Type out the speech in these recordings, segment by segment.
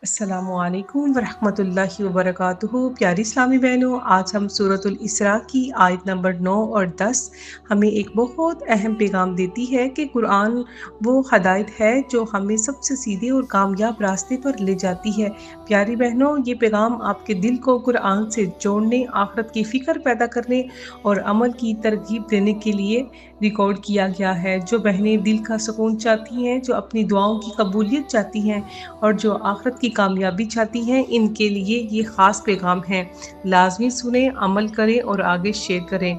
السلام علیکم ورحمۃ اللہ وبرکاتہ۔ پیاری اسلامی بہنوں، آج ہم سورۃ الاسراء کی آیت نمبر 9 اور 10 ہمیں ایک بہت اہم پیغام دیتی ہے کہ قرآن وہ ہدایت ہے جو ہمیں سب سے سیدھے اور کامیاب راستے پر لے جاتی ہے۔ پیاری بہنوں، یہ پیغام آپ کے دل کو قرآن سے جوڑنے، آخرت کی فکر پیدا کرنے اور عمل کی ترغیب دینے کے لیے ریکارڈ کیا گیا ہے۔ جو بہنیں دل کا سکون چاہتی ہیں، جو اپنی دعاؤں کی قبولیت چاہتی ہیں اور جو آخرت کی کامیابی چاہتی ہیں، ان کے لیے یہ خاص پیغام ہے۔ لازمی سنیں، عمل کریں اور آگے شیئر کریں۔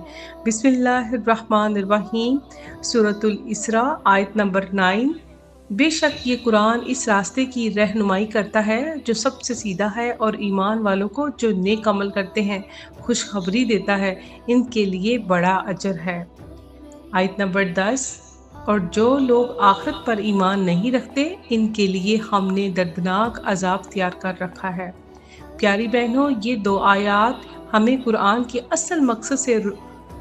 بسم اللہ الرحمن الرحیم۔ سورۃ الاسراء آیت نمبر 9۔ بے شک یہ قرآن اس راستے کی رہنمائی کرتا ہے جو سب سے سیدھا ہے، اور ایمان والوں کو جو نیک عمل کرتے ہیں خوشخبری دیتا ہے، ان کے لیے بڑا اجر ہے۔ آیت نمبر 10۔ اور جو لوگ آخرت پر ایمان نہیں رکھتے، ان کے لیے ہم نے دردناک عذاب تیار کر رکھا ہے۔ پیاری بہنوں، یہ دو آیات ہمیں قرآن کے اصل مقصد سے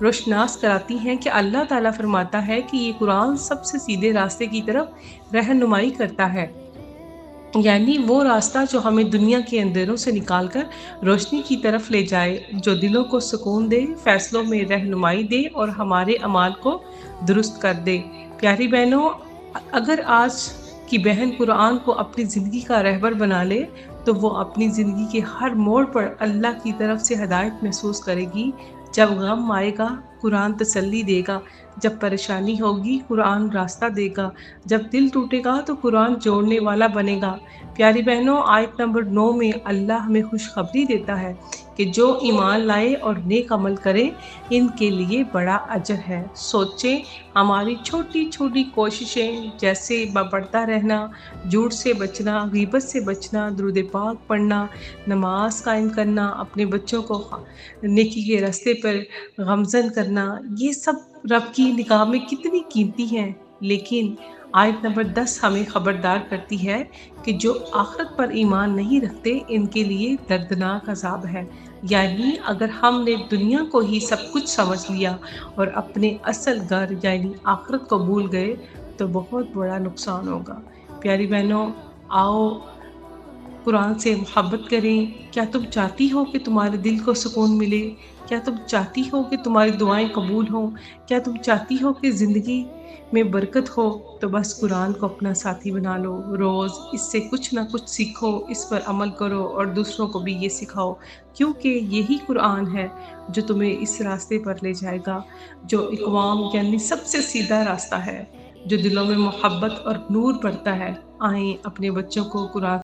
روشناس کراتی ہیں کہ اللہ تعالیٰ فرماتا ہے کہ یہ قرآن سب سے سیدھے راستے کی طرف رہنمائی کرتا ہے، یعنی وہ راستہ جو ہمیں دنیا کے اندھیروں سے نکال کر روشنی کی طرف لے جائے، جو دلوں کو سکون دے، فیصلوں میں رہنمائی دے اور ہمارے اعمال کو درست کر دے۔ پیاری بہنوں، اگر آج کی بہن قرآن کو اپنی زندگی کا رہبر بنا لے تو وہ اپنی زندگی کے ہر موڑ پر اللہ کی طرف سے ہدایت محسوس کرے گی۔ جب غم آئے گا، قرآن تسلی دے گا۔ جب پریشانی ہوگی، قرآن راستہ دے گا۔ جب دل ٹوٹے گا تو قرآن جوڑنے والا بنے گا۔ پیاری بہنوں، آیت نمبر 9 میں اللہ ہمیں خوشخبری دیتا ہے کہ جو ایمان لائے اور نیک عمل کرے، ان کے لیے بڑا اجر ہے۔ سوچیں، ہماری چھوٹی چھوٹی کوششیں جیسے پڑھتا رہنا، جھوٹ سے بچنا، غیبت سے بچنا، درود پاک پڑھنا، نماز قائم کرنا، اپنے بچوں کو نیکی کے راستے پر گامزن کرنا، یہ سب رب کی نگاہ میں کتنی قیمتی ہیں۔ لیکن آیت نمبر 10 ہمیں خبردار کرتی ہے کہ جو آخرت پر ایمان نہیں رکھتے، ان کے لیے دردناک عذاب ہے۔ یعنی اگر ہم نے دنیا کو ہی سب کچھ سمجھ لیا اور اپنے اصل گھر یعنی آخرت کو بھول گئے تو بہت بڑا نقصان ہوگا۔ پیاری بہنوں، آؤ قرآن سے محبت کریں۔ کیا تم چاہتی ہو کہ تمہارے دل کو سکون ملے؟ کیا تم چاہتی ہو کہ تمہاری دعائیں قبول ہوں؟ کیا تم چاہتی ہو کہ زندگی میں برکت ہو؟ تو بس قرآن کو اپنا ساتھی بنا لو، روز اس سے کچھ نہ کچھ سیکھو، اس پر عمل کرو اور دوسروں کو بھی یہ سکھاؤ، کیونکہ یہی قرآن ہے جو تمہیں اس راستے پر لے جائے گا جو اقوام یعنی سب سے سیدھا راستہ ہے، جو دلوں میں محبت اور نور بھرتا ہے۔ آئیں اپنے بچوں کو قرآن